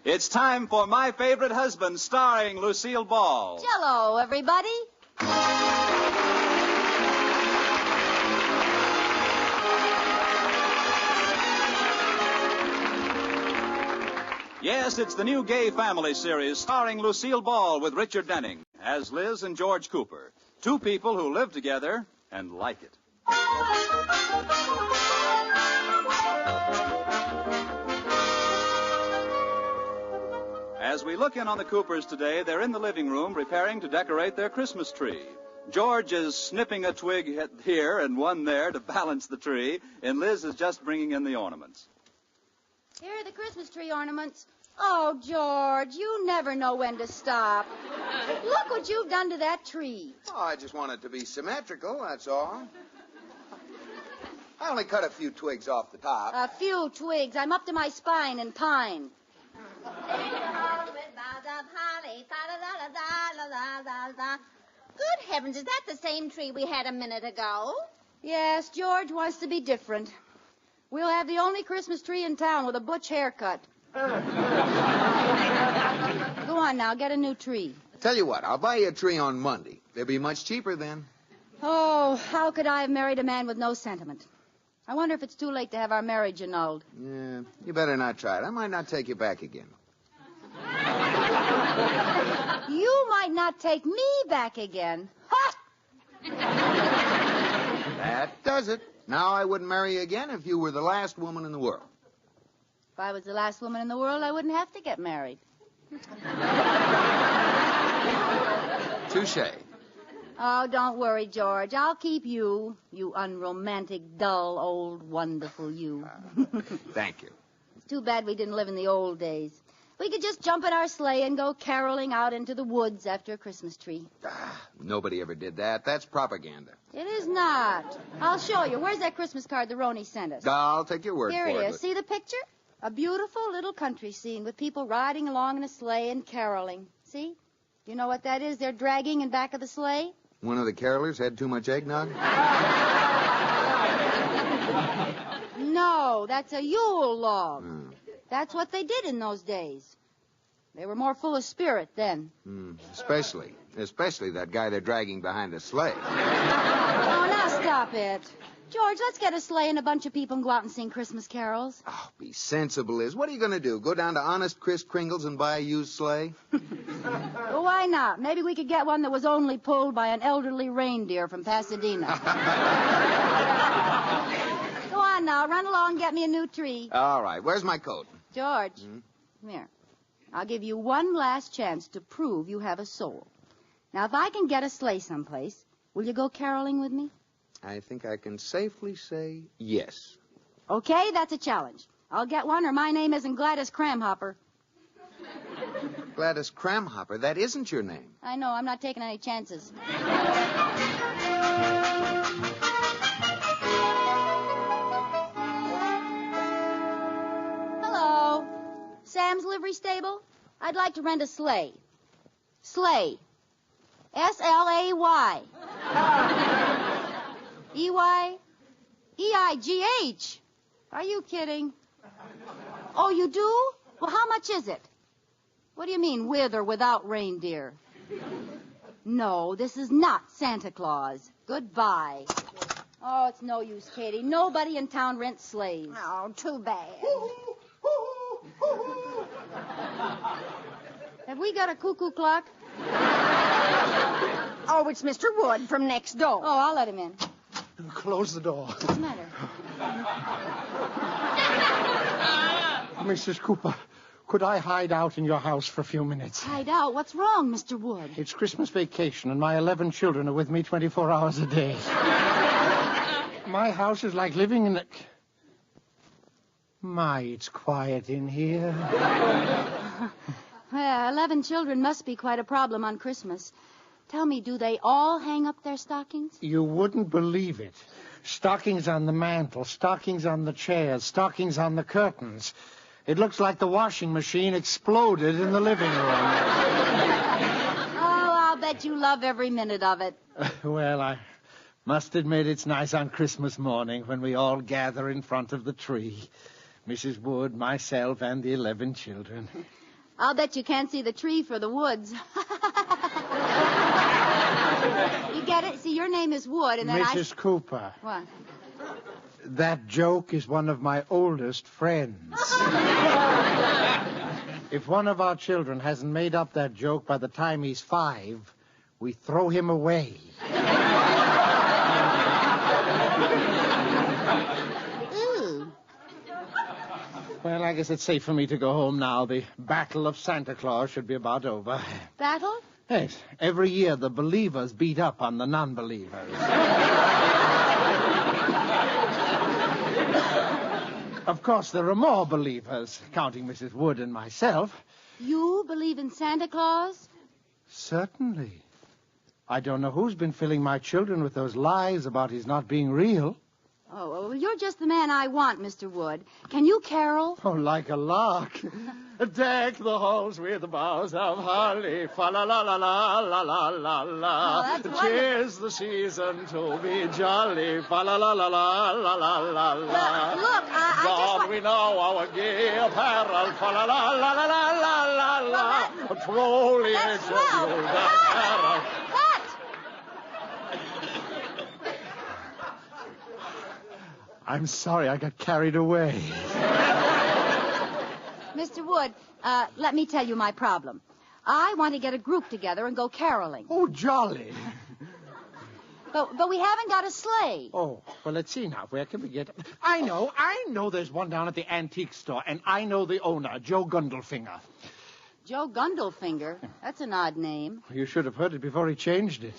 It's time for My Favorite Husband, starring Lucille Ball. Hello, everybody. Yes, it's the new Gay Family series starring Lucille Ball with Richard Denning as Liz and George Cooper. Two people who live together and like it. As we look in on the Coopers today, they're in the living room preparing to decorate their Christmas tree. George is snipping a twig here and one there to balance the tree, and Liz is just bringing in the ornaments. Here are the Christmas tree ornaments. Oh, George, you never know when to stop. Look what you've done to that tree. Oh, I just want it to be symmetrical, that's all. I only cut a few twigs off the top. A few twigs. I'm up to my spine in pine. Good heavens, is that the same tree we had a minute ago? Yes, George wants to be different. We'll have the only Christmas tree in town with a butch haircut. Go on now, get a new tree. Tell you what, I'll buy you a tree on Monday. They'll be much cheaper then. Oh, how could I have married a man with no sentiment? I wonder if it's too late to have our marriage annulled. Yeah, you better not try it. I might not take you back again. You might not take me back again. Ha! That does it. Now I wouldn't marry you again if you were the last woman in the world. If I was the last woman in the world, I wouldn't have to get married. Touché. Oh, don't worry, George. I'll keep you, you unromantic, dull, old, wonderful you. Thank you. It's too bad we didn't live in the old days. We could just jump in our sleigh and go caroling out into the woods after a Christmas tree. Nobody ever did that. That's propaganda. It is not. I'll show you. Where's that Christmas card the Roni sent us? I'll take your word Here for it it. is. See the picture? A beautiful little country scene with people riding along in a sleigh and caroling. See? You know what that is they're dragging in back of the sleigh? One of the carolers had too much eggnog? No, that's a Yule log. That's what they did in those days. They were more full of spirit then. Especially that guy they're dragging behind the sleigh. Oh, now stop it. George, let's get a sleigh and a bunch of people and go out and sing Christmas carols. Oh, be sensible, Liz. What are you going to do? Go down to Honest Chris Kringle's and buy a used sleigh? Well, why not? Maybe we could get one that was only pulled by an elderly reindeer from Pasadena. Go on now. Run along and get me a new tree. All right. Where's my coat? George, come here. I'll give you one last chance to prove you have a soul. Now, if I can get a sleigh someplace, will you go caroling with me? I think I can safely say yes. Okay, that's a challenge. I'll get one or my name isn't Gladys Cramhopper. Gladys Cramhopper, that isn't your name. I know, I'm not taking any chances. Hello. Sam's Livery Stable? I'd like to rent a sleigh. Sleigh. S-L-A-Y. E-Y? E-I-G-H. Are you kidding? Oh, you do? Well, how much is it? What do you mean, with or without reindeer? No, this is not Santa Claus. Goodbye. Oh, it's no use, Katie. Nobody in town rents sleighs. Oh, too bad. Have we got a cuckoo clock? Oh, it's Mr. Wood from next door. Oh, I'll let him in. Close the door. What's the matter? Mrs. Cooper, could I hide out in your house for a few minutes? Hide out? What's wrong, Mr. Wood? It's Christmas vacation, and my 11 children are with me 24 hours a day. My house is like living in a... My, it's quiet in here. Well, 11 children must be quite a problem on Christmas. Tell me, do they all hang up their stockings? You wouldn't believe it. Stockings on the mantel, stockings on the chairs, stockings on the curtains. It looks like the washing machine exploded in the living room. Oh, I'll bet you love every minute of it. Well, I must admit it's nice on Christmas morning when we all gather in front of the tree. Mrs. Wood, myself, and the 11 children. I'll bet you can't see the tree for the woods. You get it? See, your name is Wood, and then Mrs. Cooper, What? that joke is one of my oldest friends. If one of our children hasn't made up that joke by the time he's 5, we throw him away. Ooh. Well, I guess it's safe for me to go home now. The Battle of Santa Claus should be about over. Battle? Yes, every year the believers beat up on the non-believers. Of course, there are more believers, counting Mrs. Wood and myself. You believe in Santa Claus? Certainly. I don't know who's been filling my children with those lies about his not being real. Oh, well, you're just the man I want, Mr. Wood. Can you carol? Oh, like a lark. Deck the halls with the boughs of holly. Fa la la la la la la la la. Oh, that's wonderful. 'Tis the season to be jolly. Fa la la la la la la la la. Look, I just God, want... we know our gay apparel. Fa la la la la la la la la. Truly That's it's swell. a Cut! apparel. Cut! I'm sorry, I got carried away. Mr. Wood, let me tell you my problem. I want to get a group together and go caroling. Oh, jolly. But we haven't got a sleigh. Oh, well, let's see now. Where can we get... I know there's one down at the antique store, and I know the owner, Joe Gundelfinger. Joe Gundelfinger? That's an odd name. You should have heard it before he changed it.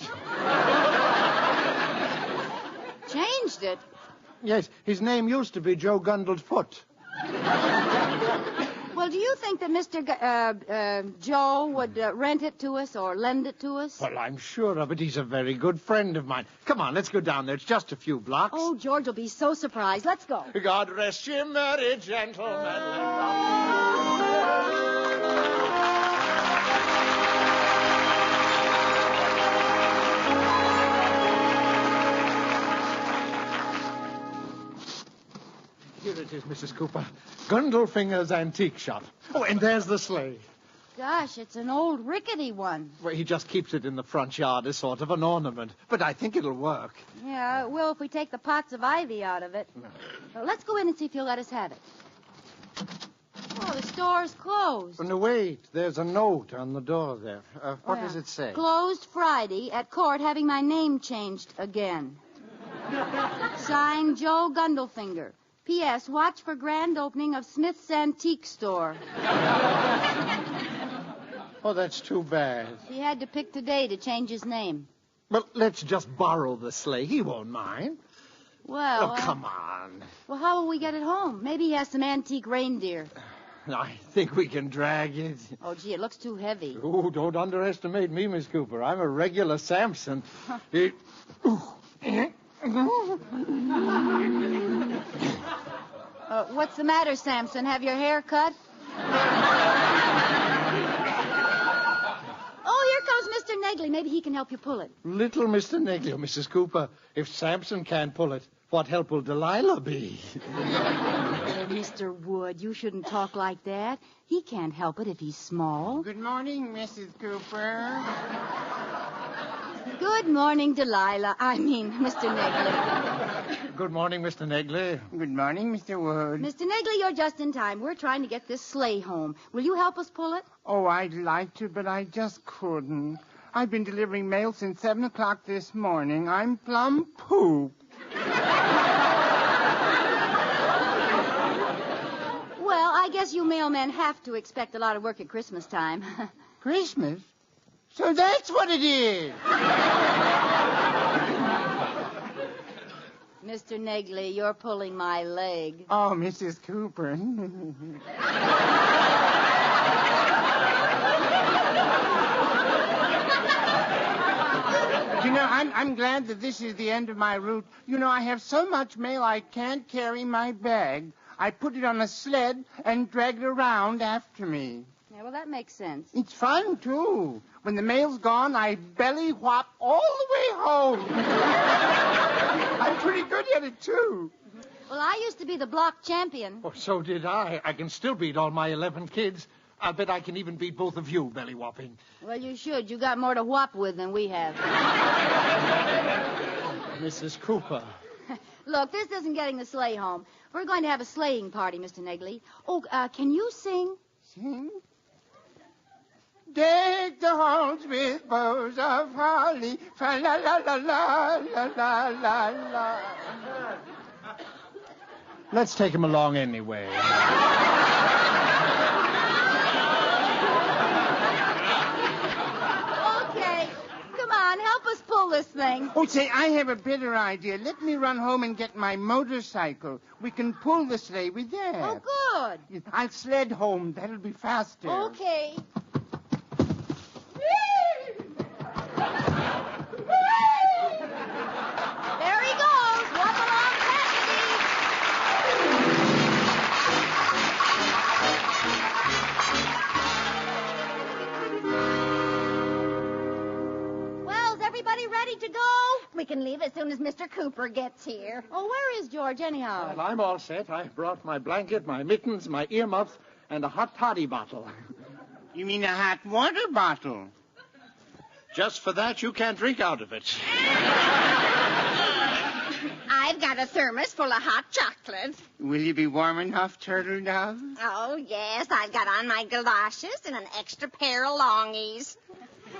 Changed it? Yes, his name used to be Joe Gundelfoot. Well, do you think that Mr. Joe would rent it to us or lend it to us? Well, I'm sure of it. He's a very good friend of mine. Come on, let's go down there. It's just a few blocks. Oh, George will be so surprised. Let's go. God rest you, merry gentlemen. Here it is, Mrs. Cooper. Gundelfinger's antique shop. Oh, and there's the sleigh. Gosh, it's an old rickety one. Well, he just keeps it in the front yard as sort of an ornament. But I think it'll work. Yeah, it will if we take the pots of ivy out of it. Well, let's go in and see if you'll let us have it. Oh, the store's closed. Oh, no, wait. There's a note on the door there. What Yeah. does it say? Closed Friday at court having my name changed again. Signed Joe Gundelfinger. P.S. Watch for grand opening of Smith's Antique Store. Oh, that's too bad. He had to pick today to change his name. Well, let's just borrow the sleigh. He won't mind. Well, Oh, come on. Well, how will we get it home? Maybe he has some antique reindeer. I think we can drag it. Oh, gee, it looks too heavy. Oh, don't underestimate me, Miss Cooper. I'm a regular Samson. What's the matter, Samson? Have your hair cut? Oh, here comes Mr. Negley. Maybe he can help you pull it. Little Mr. Negley, Mrs. Cooper. If Samson can't pull it, what help will Delilah be? Oh, Mr. Wood, you shouldn't talk like that. He can't help it if he's small. Good morning, Mrs. Cooper. Good morning, Delilah. I mean, Mr. Negley. Good morning, Mr. Negley. Good morning, Mr. Wood. Mr. Negley, you're just in time. We're trying to get this sleigh home. Will you help us pull it? Oh, I'd like to, but I just couldn't. I've been delivering mail since 7 o'clock this morning. I'm plumb poop. Well, I guess you mailmen have to expect a lot of work at Christmas time. Christmas? So that's what it is. Mr. Negley, you're pulling my leg. Oh, Mrs. Cooper. You know, I'm glad that this is the end of my route. You know, I have so much mail I can't carry my bag. I put it on a sled and drag it around after me. Yeah, well, that makes sense. It's fun, too. When the mail's gone, I belly whop all the way home. I'm pretty good at it, too. Well, I used to be the block champion. Oh, so did I. I can still beat all my 11 kids. I'll bet I can even beat both of you, belly whopping. Well, you should. You got more to whop with than we have. Mrs. Cooper. Look, this isn't getting the sleigh home. We're going to have a sleighing party, Mr. Negley. Oh, can you sing? Sing? Deck the halls with bows of holly. Fa la la la la la la la la. Let's take him along anyway. Okay. Come on, help us pull this thing. Oh, say, I have a better idea. Let me run home and get my motorcycle. We can pull the sleigh with that. Oh, good. I'll sled home. That'll be faster. Okay. There he goes. Walk along, Cassidy. Well, is everybody ready to go? We can leave as soon as Mr. Cooper gets here. Oh, where is George, anyhow? Well, I'm all set. I brought my blanket, my mittens, my earmuffs, and a hot toddy bottle. You mean a hot water bottle? Just for that, you can't drink out of it. I've got a thermos full of hot chocolate. Will you be warm enough, Turtle Dove? Oh, yes, I've got on my galoshes and an extra pair of longies.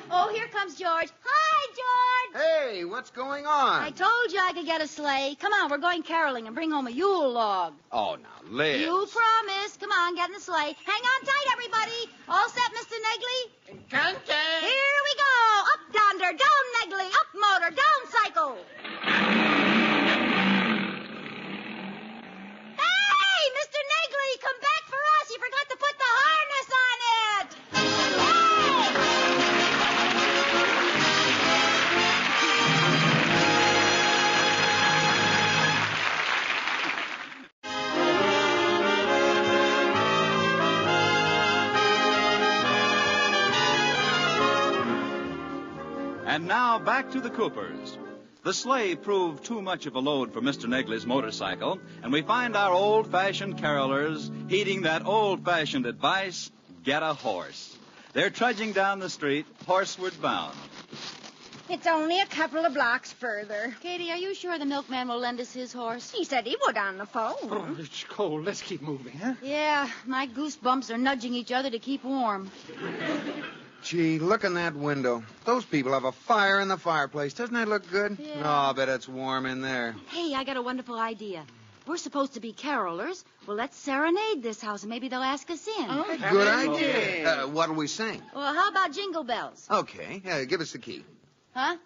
Oh, here comes George. Hi, George. Hey, what's going I on? told you I could get a sleigh. Come on, we're going caroling and bring home a Yule log. Oh, now, Liz. You promised. Come on, get in the sleigh. Hang on tight, everybody. All set, Mr. Negley? Contact! Here we go. Up yonder, down Negley, up motor, down cycle. Hey, Mr. Negley, come back for us. You forgot to put the harness on it. Hey! And now back to the Coopers. The sleigh proved too much of a load for Mr. Negley's motorcycle, and we find our old-fashioned carolers heeding that old-fashioned advice, get a horse. They're trudging down the street, horseward bound. It's only a couple of blocks further. Katie, are you sure the milkman will lend us his horse? He said he would on the phone. Oh, it's cold. Let's keep moving, huh? Yeah, my goosebumps are nudging each other to keep warm. Gee, look in that window. Those people have a fire in the fireplace. Doesn't that look good? Yeah. Oh, I bet it's warm in there. Hey, I got a wonderful idea. We're supposed to be carolers. Well, let's serenade this house, and maybe they'll ask us in. Good idea. What'll we sing? Well, how about Jingle Bells? Okay, give us the key. Huh?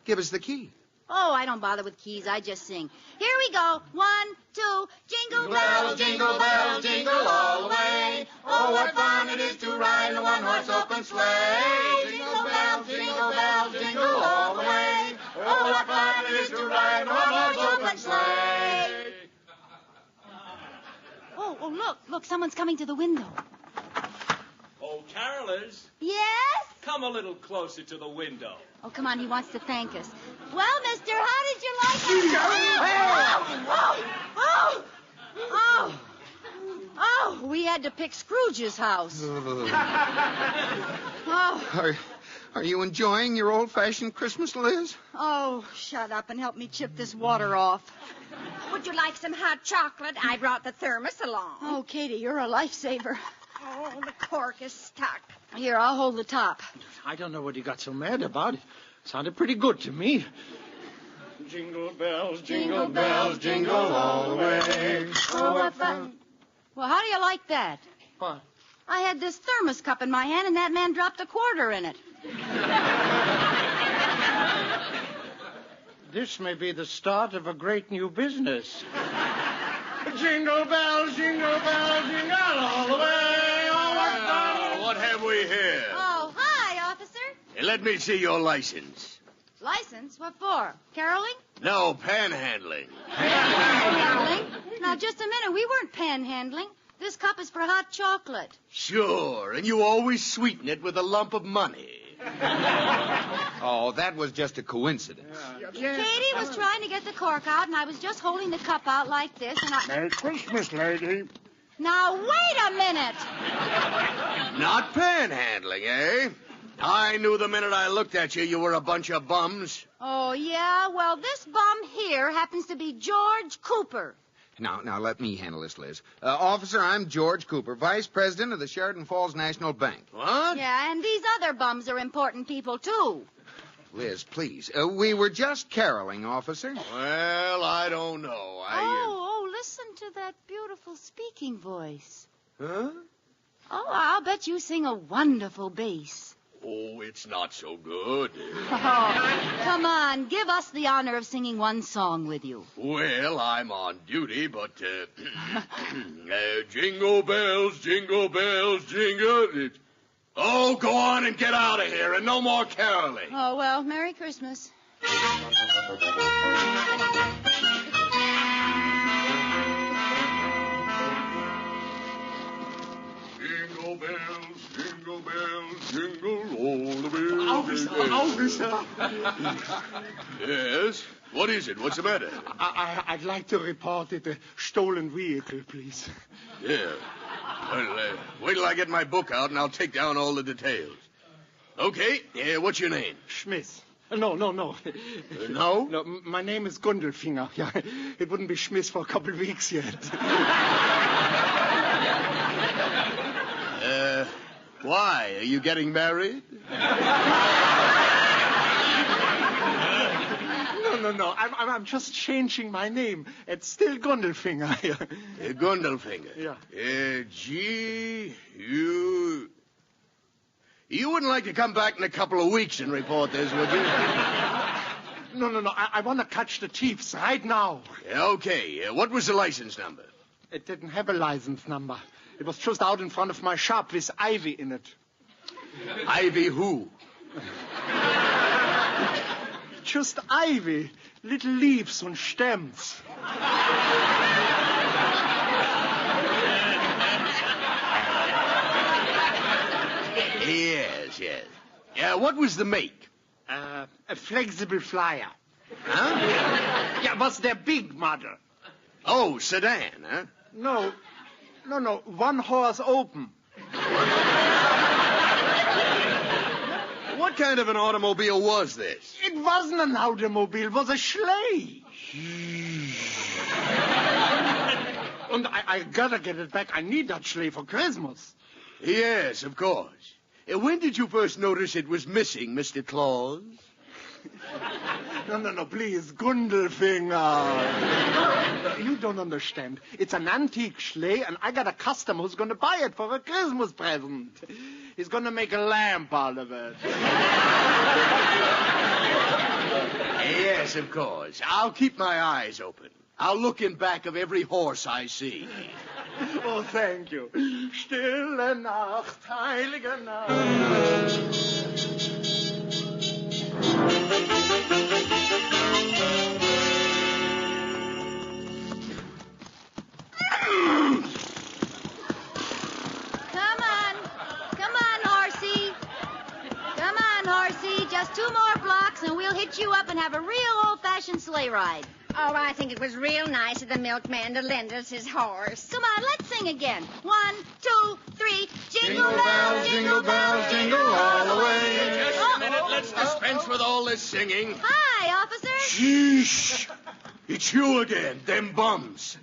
Give us the key. Oh, I don't bother with keys. I just sing. Here we go. 1, 2. Jingle bells, jingle all the way. Oh, what fun it is to ride in a one-horse open sleigh. Jingle bells, jingle all the way. Oh, what fun it is to ride in a one-horse open sleigh. Oh, look, someone's coming to the window. Oh, carolers, Yes? come a little closer to the window. Oh, come on, he wants to thank us. Well, mister, how did you like it? Oh, we had to pick Scrooge's house. Oh, Are you enjoying your old-fashioned Christmas, Liz? oh, shut up and help me chip this water off. Would you like some hot chocolate? I brought the thermos along. Oh, Katie, you're a lifesaver. Oh, the cork is stuck. Here, I'll hold the top. I don't know what he got so mad about. It sounded pretty good to me. Jingle bells, Jingle bells, jingle all the way. Oh, what fun. Well, how do you like that? What? I had this thermos cup in my hand, and that man dropped a quarter in it. This may be the start of a great new business. Jingle bells, jingle all the way. Oh, what fun. What have we here? Oh, hi, officer. Hey, let me see your license. License? What for? Caroling? No, panhandling. Panhandling? Now, just a minute. We weren't panhandling. This cup is for hot chocolate. Sure, and you always sweeten it with a lump of money. Oh, that was just a coincidence. Katie was trying to get the cork out, and I was just holding the cup out like this, and I... Merry Christmas, lady. Now, wait a minute. Not panhandling, eh? I knew the minute I looked at you were a bunch of bums. Oh, yeah? Well, this bum here happens to be George Cooper. Now, let me handle this, Liz. Officer, I'm George Cooper, Vice President of the Sheridan Falls National Bank. What? Yeah, and these other bums are important people, too. Liz, please. We were just caroling, officer. Well, I don't know. Listen to that beautiful speaking voice. Huh? Oh, I'll bet you sing a wonderful bass. Oh, it's not so good. Oh, come on, give us the honor of singing one song with you. Well, I'm on duty, but, jingle bells, jingle, jingle. Oh, go on and get out of here, and no more caroling. Oh, well, Merry Christmas. Jingle bells, jingle all the way. Officer! Yes? What is it? What's the matter? I'd like to report it a stolen vehicle, please. Yeah. Well, wait till I get my book out and I'll take down all the details. Okay. What's your name? Schmiss. No. No? No, my name is Gundelfinger. Yeah, it wouldn't be Schmiss for a couple of weeks yet. Why? Are you getting married? No. I'm just changing my name. It's still Gundelfinger. Gundelfinger. Yeah. You wouldn't like to come back in a couple of weeks and report this, would you? No. I want to catch the thieves right now. Okay. What was the license number? It didn't have a license number. It was just out in front of my shop with ivy in it. Ivy who? Just ivy. Little leaves and stems. Yes. Yeah, what was the make? A flexible flyer. Huh? Yeah, was their big model. Oh, sedan, huh? No. One horse open. What kind of an automobile was this? It wasn't an automobile. It was a sleigh. And I gotta get it back. I need that sleigh for Christmas. Yes, of course. When did you first notice it was missing, Mr. Claus? No, please, Gundelfinger. You don't understand. It's an antique sleigh, and I got a customer who's going to buy it for a Christmas present. He's going to make a lamp out of it. Yes, of course. I'll keep my eyes open. I'll look in back of every horse I see. Oh, thank you. Stille Nacht, heilige Nacht. Just 2 more blocks and we'll hit you up and have a real old-fashioned sleigh ride. Oh, I think it was real nice of the milkman to lend us his horse. Come on, let's sing again. 1, 2, 3. Jingle bells, jingle bells, jingle all the way. Just a minute. Let's dispense with all this singing. Hi, officer. Sheesh. It's you again, them bums.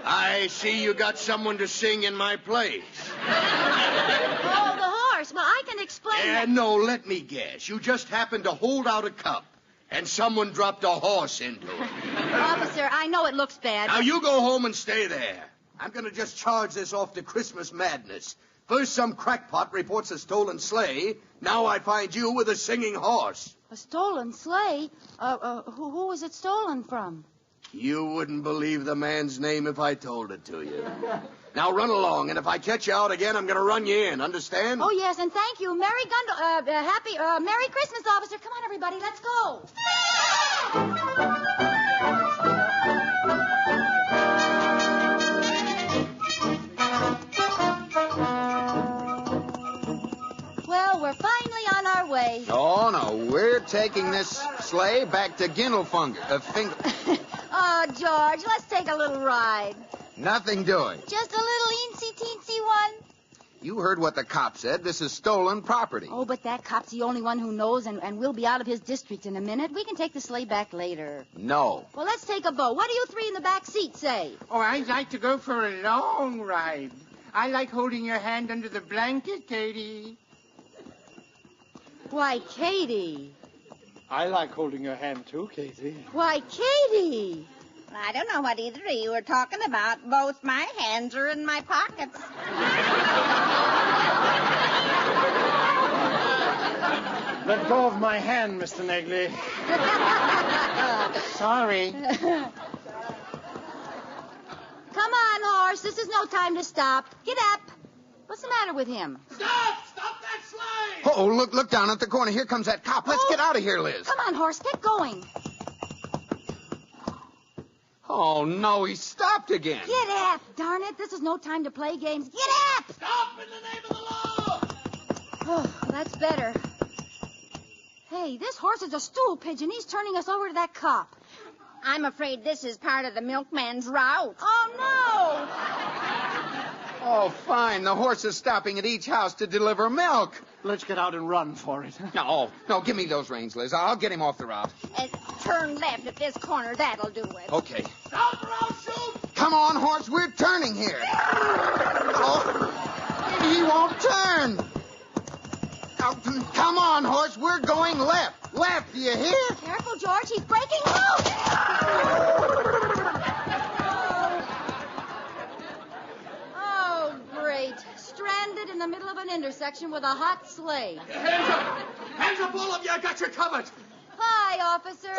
I see you got someone to sing in my place. Oh, the horse. Well, I can explain that. No, let me guess. You just happened to hold out a cup, and someone dropped a horse into it. Officer, I know it looks bad. Now, you go home and stay there. I'm going to just charge this off to Christmas madness. First, some crackpot reports a stolen sleigh. Now I find you with a singing horse. A stolen sleigh? Who was it stolen from? You wouldn't believe the man's name if I told it to you. Now run along, and if I catch you out again, I'm going to run you in. Understand? Oh, yes, and thank you. Merry Christmas, officer. Come on, everybody, let's go. Well, we're finally on our way. Oh, no, we're taking this sleigh back to Oh, George, let's take a little ride. Nothing doing. Just a little eensy-teensy one. You heard what the cop said. This is stolen property. Oh, but that cop's the only one who knows, and we'll be out of his district in a minute. We can take the sleigh back later. No. Well, let's take a boat. What do you three in the back seat say? Oh, I'd like to go for a long ride. I like holding your hand under the blanket, Katie. Why, Katie. I like holding your hand, too, Katie. Why, Katie. I don't know what either of you are talking about. Both my hands are in my pockets. Let go of my hand, Mr. Negley. Sorry. Come on, horse. This is no time to stop. Get up. What's the matter with him? Stop! Stop that sleigh! Oh, look down at the corner. Here comes that cop. Let's get out of here, Liz. Come on, horse. Get going. Oh, no, he stopped again. Get up. Darn it. This is no time to play games. Get up. Stop in the name of the law! Oh, that's better. Hey, this horse is a stool pigeon. He's turning us over to that cop. I'm afraid this is part of the milkman's route. Oh, no. Oh, fine. The horse is stopping at each house to deliver milk. Let's get out and run for it. No, give me those reins, Liz. I'll get him off the route. Turn left at this corner. That'll do it. Okay. Stop or I'll shoot! Come on, horse. We're turning here. Oh, he won't turn. Oh, come on, horse. We're going left. Left, do you hear? Careful, George. He's breaking loose. Oh, great. Stranded in the middle of an intersection with a hot sleigh. Hands up! Hands up, all of you! I got you covered! Hi, officer.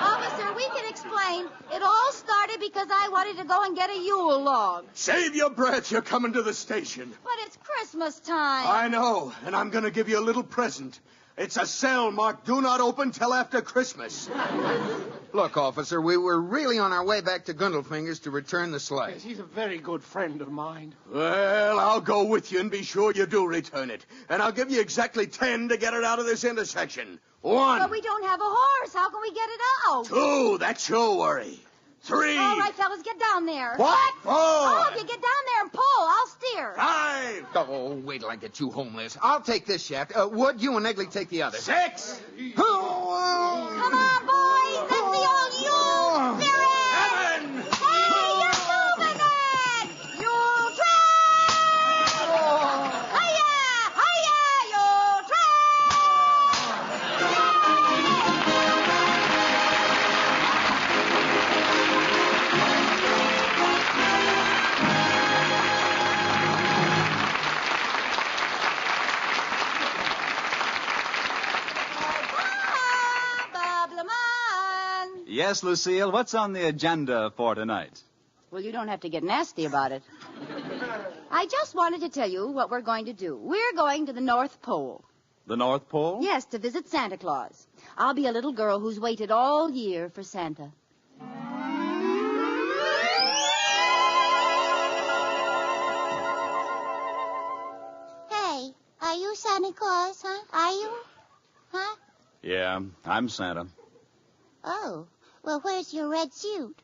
Officer, we can explain. It all started because I wanted to go and get a Yule log. Save your breath. You're coming to the station. But it's Christmas time. I know, and I'm going to give you a little present. It's a cell marked Do Not Open Till After Christmas. Look, officer, we were really on our way back to Gundelfinger's to return the sleigh. Yes, he's a very good friend of mine. Well, I'll go with you and be sure you do return it. And I'll give you exactly 10 to get it out of this intersection. 1. But we don't have a horse. How can we get it out? 2. That's your worry. 3. All right, fellas, get down there. What? 4. Oh, if you get down there and pull, I'll steer. 5. Oh, wait till I get you home, Liz. I'll take this shaft. Wood, you and Egley take the other. 6. Come on, boys. That's the old Yule spirit. 7. Hey, you're moving it. Yule train. Hiya, hiya, Yule Yes, Lucille, what's on the agenda for tonight? Well, you don't have to get nasty about it. I just wanted to tell you what we're going to do. We're going to the North Pole. The North Pole? Yes, to visit Santa Claus. I'll be a little girl who's waited all year for Santa. Hey, are you Santa Claus, huh? Are you? Huh? Yeah, I'm Santa. Oh, well, where's your red suit?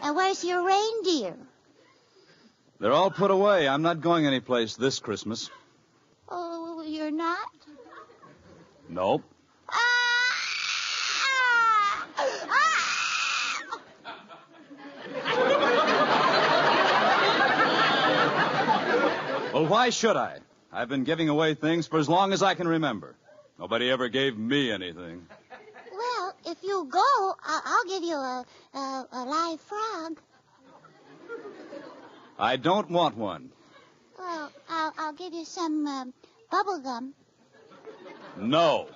And where's your reindeer? They're all put away. I'm not going anyplace this Christmas. Oh, you're not? Nope. Well, why should I? I've been giving away things for as long as I can remember. Nobody ever gave me anything. Well, if you go, I'll give you a live frog. I don't want one. Well, I'll give you some bubble gum. No.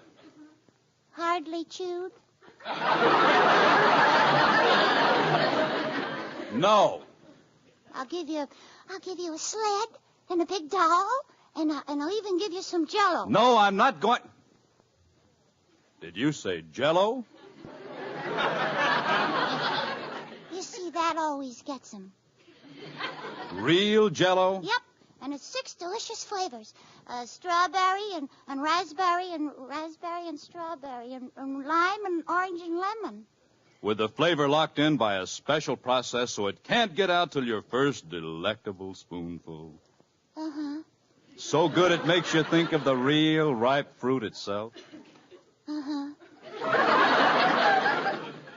Hardly chewed. No. I'll give you a sled and a big doll, and I'll even give you some Jell-O. No, I'm not going... Did you say Jell-O? You see, that always gets him. Real Jell-O? Yep, and it's 6 delicious flavors. Strawberry and raspberry and strawberry and lime and orange and lemon. With the flavor locked in by a special process so it can't get out till your first delectable spoonful. Uh-huh. So good it makes you think of the real ripe fruit itself. Uh-huh.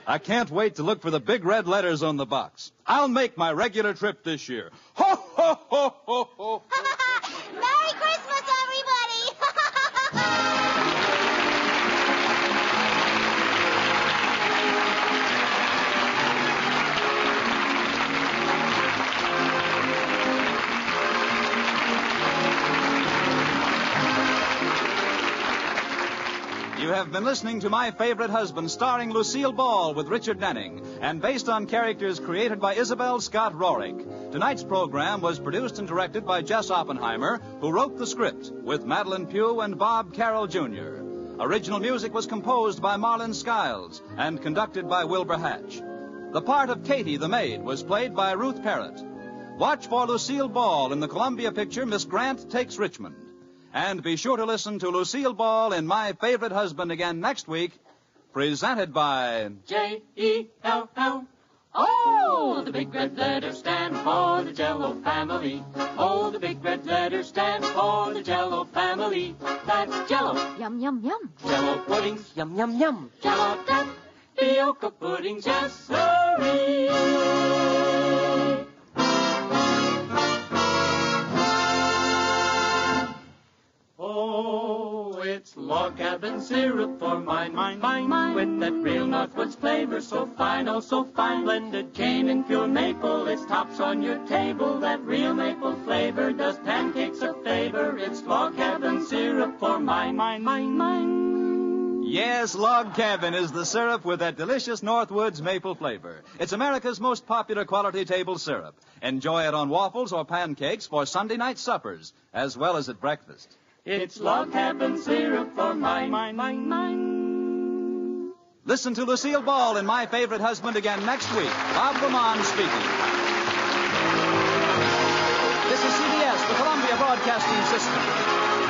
I can't wait to look for the big red letters on the box. I'll make my regular trip this year. Ho, ho, ho, ho, ho. Merry Christmas, everybody! You have been listening to My Favorite Husband, starring Lucille Ball with Richard Denning, and based on characters created by Isabel Scott Rorick. Tonight's program was produced and directed by Jess Oppenheimer, who wrote the script with Madeline Pugh and Bob Carroll, Jr. Original music was composed by Marlon Skiles and conducted by Wilbur Hatch. The part of Katie the maid was played by Ruth Parrott. Watch for Lucille Ball in the Columbia picture Miss Grant Takes Richmond. And be sure to listen to Lucille Ball in My Favorite Husband again next week, presented by Jell. Oh, the big red letters stand for the Jell-O family. Oh, the big red letters stand for the Jell-O family. That's Jell-O. Yum, yum, yum. Jell-O puddings, yum, yum, yum. Jell-O tapioca puddings, yes, sirree. Oh, it's log cabin syrup for mine, with that real Northwoods flavor so fine, oh so fine, blended cane and pure maple, it's tops on your table, that real maple flavor does pancakes a favor, it's log cabin syrup for mine. Yes, Log Cabin is the syrup with that delicious Northwoods maple flavor. It's America's most popular quality table syrup. Enjoy it on waffles or pancakes for Sunday night suppers, as well as at breakfast. It's log cabin syrup for mine. Listen to Lucille Ball in My Favorite Husband again next week. Bob Lamont speaking. This is CBS, the Columbia Broadcasting System.